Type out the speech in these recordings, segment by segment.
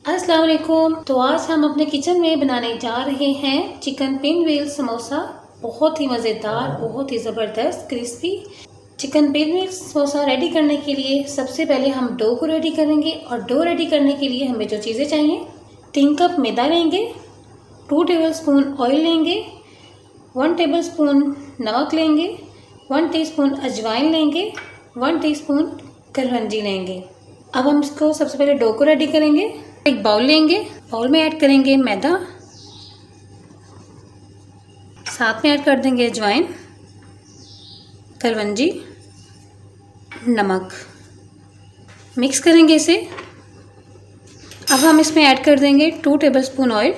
अस्सलाम वालेकुम। तो आज हम अपने किचन में बनाने जा रहे हैं चिकन पिन व्हील समोसा। बहुत ही मज़ेदार, बहुत ही ज़बरदस्त crispy chicken pin wheel samosa ready करने के लिए सबसे पहले हम डो को रेडी करेंगे। और डो रेडी करने के लिए हमें जो चीज़ें चाहिए, 3 कप मैदा लेंगे, 2 टेबलस्पून ऑयल लेंगे, 1 टेबलस्पून नमक लेंगे, 1 टीस्पून अजवाइन लेंगे, 1 टीस्पून कलौंजी लेंगे। अब हम इसको सबसे पहले डो को रेडी करेंगे। एक बाउल लेंगे, बाउल में ऐड करेंगे मैदा, साथ में ऐड कर देंगे अजवाइन, कलौंजी, नमक, मिक्स करेंगे इसे। अब हम इसमें ऐड कर देंगे 2 टेबलस्पून ऑयल।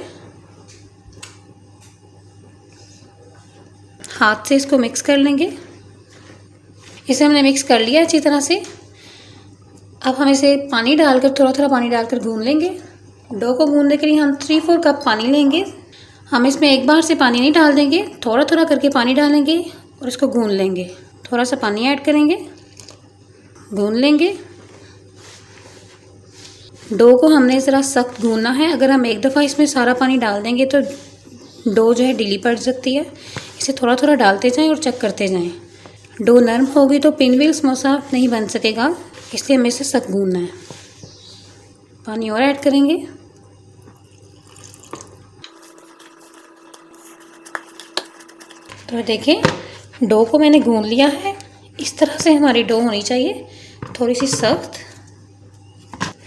हाथ से इसको मिक्स कर लेंगे। इसे हमने मिक्स कर लिया अच्छी तरह से। अब हम इसे पानी डालकर, थोड़ा थोड़ा पानी डालकर गूंद लेंगे। डो को गूंदने के लिए हम 3-4 कप पानी लेंगे। हम इसमें एक बार से पानी नहीं डाल देंगे, थोड़ा थोड़ा करके पानी डालेंगे और इसको गूंद लेंगे। थोड़ा सा पानी ऐड करेंगे, गूंद लेंगे। डो को हमने ज़रा सख्त गूंदना है। अगर हम एक दफ़ा इसमें सारा पानी डाल देंगे तो डो जो है ढीली पड़ सकती है। इसे थोड़ा थोड़ा डालते जाएं और चेक करते जाएं। डो नरम होगी तो पिन व्हील समोसा नहीं बन सकेगा, इसलिए हमें इसे सख्त गूंदना है। पानी और ऐड करेंगे। तो देखें, डो को मैंने गूंद लिया है। इस तरह से हमारी डो होनी चाहिए, थोड़ी सी सख्त।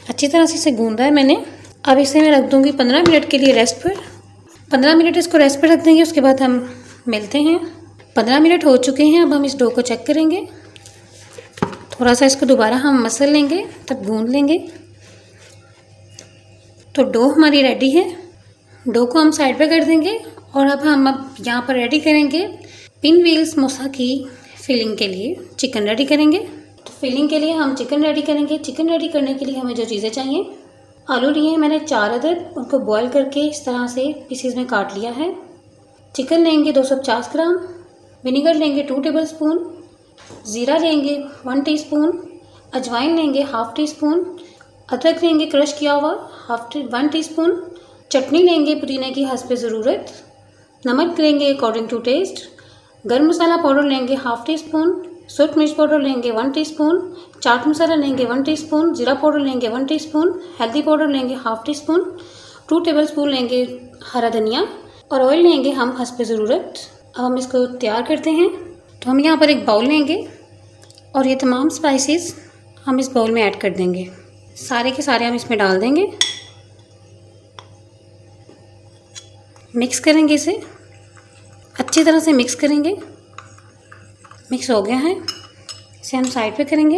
अच्छी तरह से इसे गूंदा है मैंने। अब इसे मैं रख दूंगी 15 मिनट के लिए रेस्ट पर। 15 मिनट इसको रेस्ट पर रख देंगे, उसके बाद हम मिलते हैं। 15 मिनट हो चुके हैं। अब हम इस डो को चेक करेंगे। थोड़ा सा इसको दोबारा हम मसल लेंगे, तब गूंद लेंगे। तो डो हमारी रेडी है। डो को हम साइड पे कर देंगे और अब हम यहाँ पर रेडी करेंगे पिन व्हील समोसा की फिलिंग के लिए चिकन रेडी करेंगे। तो फिलिंग के लिए हम चिकन रेडी करेंगे। चिकन रेडी करने के लिए हमें जो चीज़ें चाहिए, आलू लिए हैं मैंने 4 अदद, उनको बॉयल करके इस तरह से पीसेस में काट लिया है। चिकन लेंगे 250 ग्राम, विनेगर लेंगे 2 टेबलस्पून, ज़ीरा लेंगे 1 टीस्पून, अजवाइन लेंगे 1/2 टीस्पून, अदरक लेंगे क्रश किया हुआ 1 टीस्पून, चटनी लेंगे पुदीने की हस्ब ज़रूरत, नमक लेंगे अकॉर्डिंग टू टेस्ट, गर्म मसाला पाउडर लेंगे 1/2 टीस्पून, सूरत मिर्च पाउडर लेंगे 1 टीस्पून, चाट मसाला लेंगे 1 टीस्पून, जीरा पाउडर लेंगे 1 टीस्पून, हल्दी पाउडर लेंगे 1/2 टीस्पून, 2 टेबलस्पून लेंगे हरा धनिया और ऑयल लेंगे हम हस्ब ज़रूरत। अब हम इसको तैयार करते हैं। तो हम यहाँ पर एक बाउल लेंगे और ये तमाम स्पाइसेस हम इस बाउल में ऐड कर देंगे। सारे के सारे हम इसमें डाल देंगे, मिक्स करेंगे इसे अच्छी तरह से मिक्स करेंगे। मिक्स हो गया है, इसे हम साइड पे करेंगे।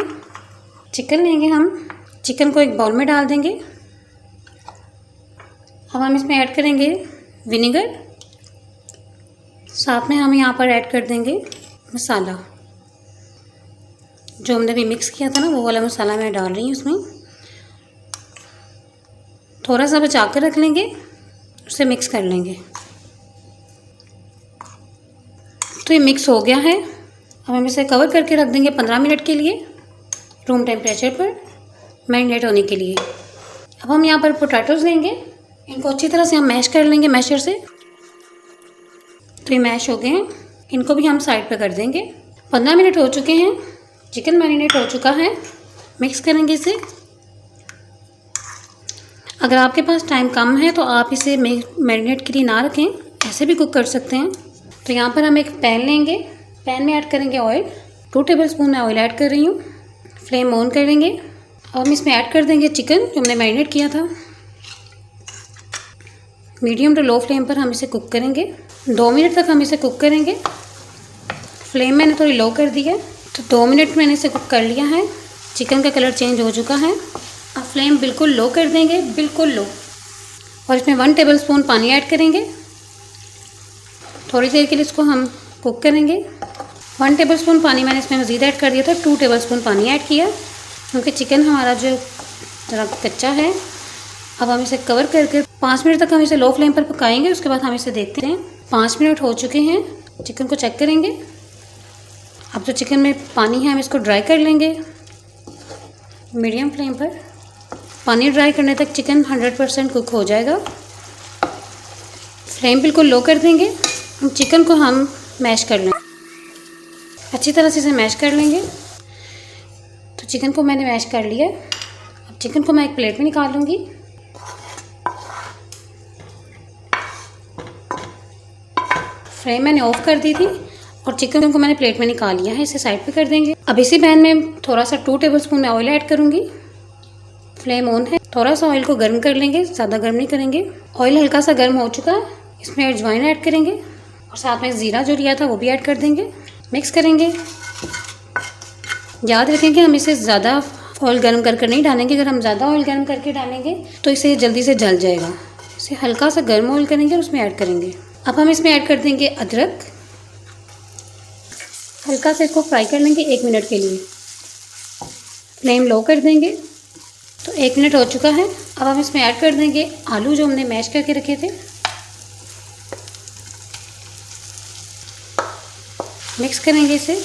चिकन लेंगे हम, चिकन को एक बाउल में डाल देंगे। अब हम इसमें ऐड करेंगे विनेगर, साथ में हम यहाँ पर ऐड कर देंगे मसाला। जो हमने भी मिक्स किया था ना, वो वाला मसाला मैं डाल रही हूँ उसमें। थोड़ा सा बचा कर रख लेंगे, उसे मिक्स कर लेंगे। तो ये मिक्स हो गया है। अब हम इसे कवर करके रख देंगे 15 मिनट के लिए रूम टेम्परेचर पर मैरिनेट होने के लिए। अब हम यहाँ पर पोटैटोज़ लेंगे, इनको अच्छी तरह से हम मैश कर लेंगे मैशर से। तो ये मैश हो गए हैं, इनको भी हम साइड पर कर देंगे। 15 मिनट हो चुके हैं, चिकन मैरिनेट हो चुका है। मिक्स करेंगे इसे। अगर आपके पास टाइम कम है तो आप इसे मैरिनेट के लिए ना रखें, ऐसे भी कुक कर सकते हैं। तो यहाँ पर हम एक पैन लेंगे, पैन में ऐड करेंगे ऑयल, 2 टेबलस्पून मैं ऑयल ऐड कर रही हूँ। फ्लेम ऑन करेंगे। अब हम इसमें ऐड कर देंगे चिकन जो हमने मैरिनेट किया था। मीडियम टू लो फ्लेम पर हम इसे कुक करेंगे। 2 मिनट तक हम इसे कुक करेंगे। फ्लेम मैंने थोड़ी लो कर दी है। तो 2 मिनट मैंने इसे कुक कर लिया है। चिकन का कलर चेंज हो चुका है। अब फ्लेम बिल्कुल लो कर देंगे, बिल्कुल लो। और इसमें 1 टेबलस्पून पानी ऐड करेंगे। थोड़ी देर के लिए इसको हम कुक करेंगे। 1 टेबलस्पून पानी मैंने इसमें मज़ीद ऐड कर दिया था, 2 टेबलस्पून पानी ऐड किया क्योंकि चिकन हमारा जो ज़रा कच्चा है। अब हम इसे कवर करके 5 मिनट तक हम इसे लो फ्लेम पर पकाएंगे। उसके बाद हम इसे देखते हैं। 5 मिनट हो चुके हैं, चिकन को चेक करेंगे। अब जो चिकन में पानी है हम इसको ड्राई कर लेंगे मीडियम फ्लेम पर। पानी ड्राई करने तक चिकन 100% कुक हो जाएगा। फ्लेम बिल्कुल लो कर देंगे। हम चिकन को हम मैश कर लेंगे, अच्छी तरह से इसे मैश कर लेंगे। तो चिकन को मैंने मैश कर लिया। अब चिकन को मैं एक प्लेट में निकाल लूँगी। फ्लेम मैंने ऑफ कर दी थी और चिकन को मैंने प्लेट में निकाल लिया है। इसे साइड पे कर देंगे। अब इसी पैन में थोड़ा सा 2 टेबलस्पून मैं ऑयल ऐड करूँगी। फ्लेम ऑन है। थोड़ा सा ऑयल को गर्म कर लेंगे, ज़्यादा गर्म नहीं करेंगे। ऑयल हल्का सा गर्म हो चुका है। इसमें अजवाइन ऐड करेंगे और साथ में ज़ीरा जो लिया था वो भी ऐड कर देंगे। मिक्स करेंगे। याद रखें कि हम इसे ज़्यादा ऑयल गर्म करके नहीं डालेंगे। अगर हम ज़्यादा ऑयल गर्म करके डालेंगे तो इसे जल्दी से जल जाएगा। इसे हल्का सा गर्म ऑयल करेंगे और उसमें ऐड करेंगे। अब हम इसमें ऐड कर देंगे अदरक। हल्का से इसको फ्राई कर लेंगे 1 मिनट के लिए। फ्लेम लो कर देंगे। तो 1 मिनट हो चुका है। अब हम इसमें ऐड कर देंगे आलू जो हमने मैश करके रखे थे। मिक्स करेंगे इसे।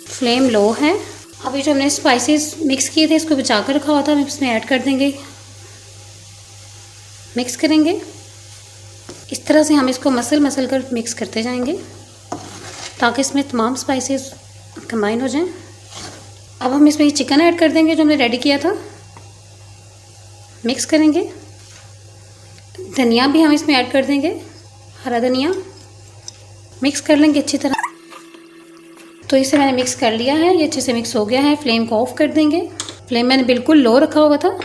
फ्लेम लो है। अभी जो हमने स्पाइसेस मिक्स किए थे इसको बचा कर रखा हुआ था, हम इसमें ऐड कर देंगे। मिक्स करेंगे। इस तरह से हम इसको मसल कर मिक्स करते जाएंगे ताकि इसमें तमाम स्पाइसेस कंबाइन हो जाएं। अब हम इसमें चिकन ऐड कर देंगे जो हमने रेडी किया था। मिक्स करेंगे। धनिया भी हम इसमें ऐड कर देंगे, हरा धनिया। मिक्स कर लेंगे अच्छी तरह। तो इसे मैंने मिक्स कर लिया है, ये अच्छे से मिक्स हो गया है। फ्लेम को ऑफ कर देंगे। फ्लेम मैंने बिल्कुल लो रखा हुआ था।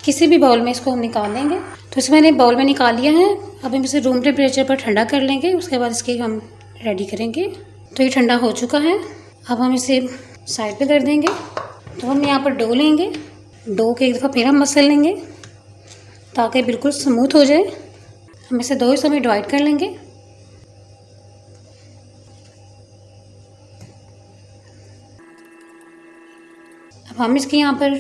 किसी भी बाउल में इसको हम निकाल लेंगे। तो इसे मैंने बाउल में निकाल लिया है। अब हम इसे रूम टेम्परेचर पर ठंडा कर लेंगे, उसके बाद इसके हम रेडी करेंगे। तो ये ठंडा हो चुका है। अब हम इसे साइड पे कर देंगे। तो हम यहाँ पर डो लेंगे। डो के एक दफ़ा फिर हम मसल लेंगे ताकि बिल्कुल स्मूथ हो जाए। हम इसे 2 हिस्सों में डिवाइड कर लेंगे। अब हम इसके यहाँ पर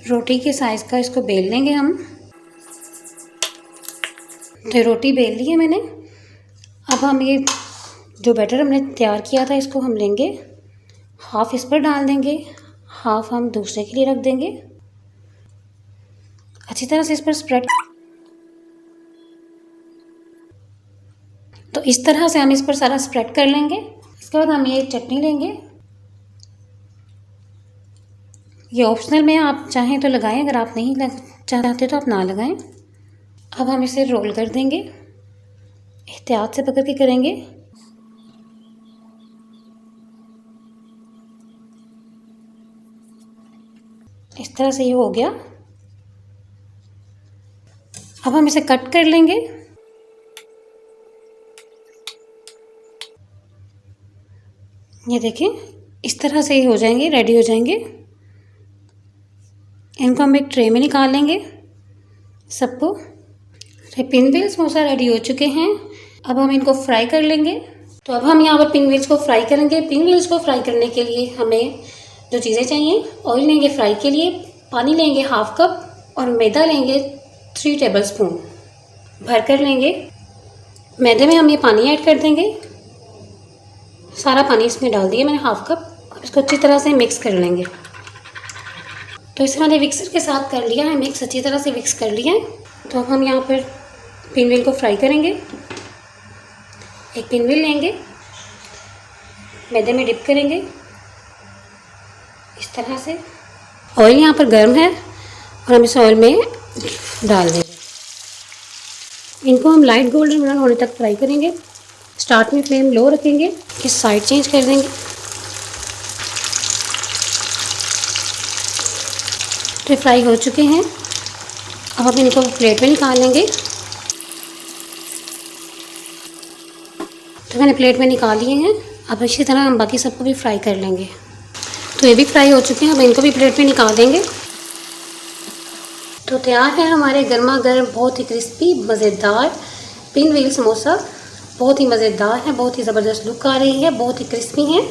रोटी के साइज़ का इसको बेल लेंगे हम। तो रोटी बेल ली है मैंने। अब हम ये जो बैटर हमने तैयार किया था इसको हम लेंगे, हाफ़ इस पर डाल देंगे, हाफ़ हम दूसरे के लिए रख देंगे। अच्छी तरह से इस पर स्प्रेड। तो इस तरह से हम इस पर सारा स्प्रेड कर लेंगे। इसके बाद हम ये चटनी लेंगे। ये ऑप्शनल में, आप चाहें तो लगाएं, अगर आप नहीं चाहते तो आप ना लगाएं। अब हम इसे रोल कर देंगे, एहतियात से पकड़ के करेंगे। इस तरह से ये हो गया। अब हम इसे कट कर लेंगे। ये देखें, इस तरह से ये हो जाएंगे, रेडी हो जाएंगे। इनको हम एक ट्रे में निकाल लेंगे सबको। पिन व्हील समोसा रेडी हो चुके हैं। अब हम इनको फ्राई कर लेंगे। तो अब हम यहाँ पर पिन व्हील्स को फ्राई करेंगे। पिन व्हील्स को फ्राई करने के लिए हमें जो चीज़ें चाहिए, ऑयल लेंगे फ्राई के लिए, पानी लेंगे 1/2 कप और मैदा लेंगे 3 टेबलस्पून भर कर लेंगे। मैदे में हम ये पानी ऐड कर देंगे। सारा पानी इसमें डाल दिया मैंने 1/2 कप और इसको अच्छी तरह से मिक्स कर लेंगे। तो इसे मैंने मिक्सर के साथ कर लिया है मिक्स, अच्छी तरह से मिक्स कर लिया है। तो अब हम यहाँ पर पिन व्हील को फ्राई करेंगे। एक पिन व्हील लेंगे, मैदे में डिप करेंगे इस तरह से। ऑयल यहाँ पर गर्म है और हम इस ऑयल में डाल देंगे। इनको हम लाइट गोल्डन ब्राउन होने तक फ्राई करेंगे। स्टार्ट में फ्लेम लो रखेंगे, इस साइड चेंज कर देंगे। तो फ्राई हो चुके हैं। अब हम इनको प्लेट में निकाल लेंगे। तो मैंने प्लेट में निकाल लिए हैं। अब इसी तरह हम बाकी सबको भी फ्राई कर लेंगे। तो ये भी फ्राई हो चुके हैं, अब इनको भी प्लेट में निकाल देंगे। तो तैयार है हमारे गर्मा गर्म बहुत ही क्रिस्पी मज़ेदार पिन व्हील समोसा। बहुत ही मज़ेदार है, बहुत ही ज़बरदस्त लुक आ रही है, बहुत ही क्रिस्पी हैं।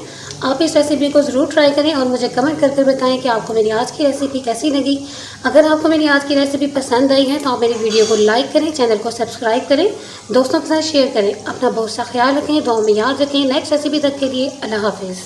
आप इस रेसिपी को ज़रूर ट्राई करें और मुझे कमेंट करके बताएं कि आपको मेरी आज की रेसिपी कैसी लगी। अगर आपको मेरी आज की रेसिपी पसंद आई है तो आप मेरी वीडियो को लाइक करें, चैनल को सब्सक्राइब करें, दोस्तों के साथ शेयर करें। अपना बहुत सा ख्याल रखें, दुआ में याद रखें। नेक्स्ट रेसिपी तक के लिए अल्लाह हाफिज़।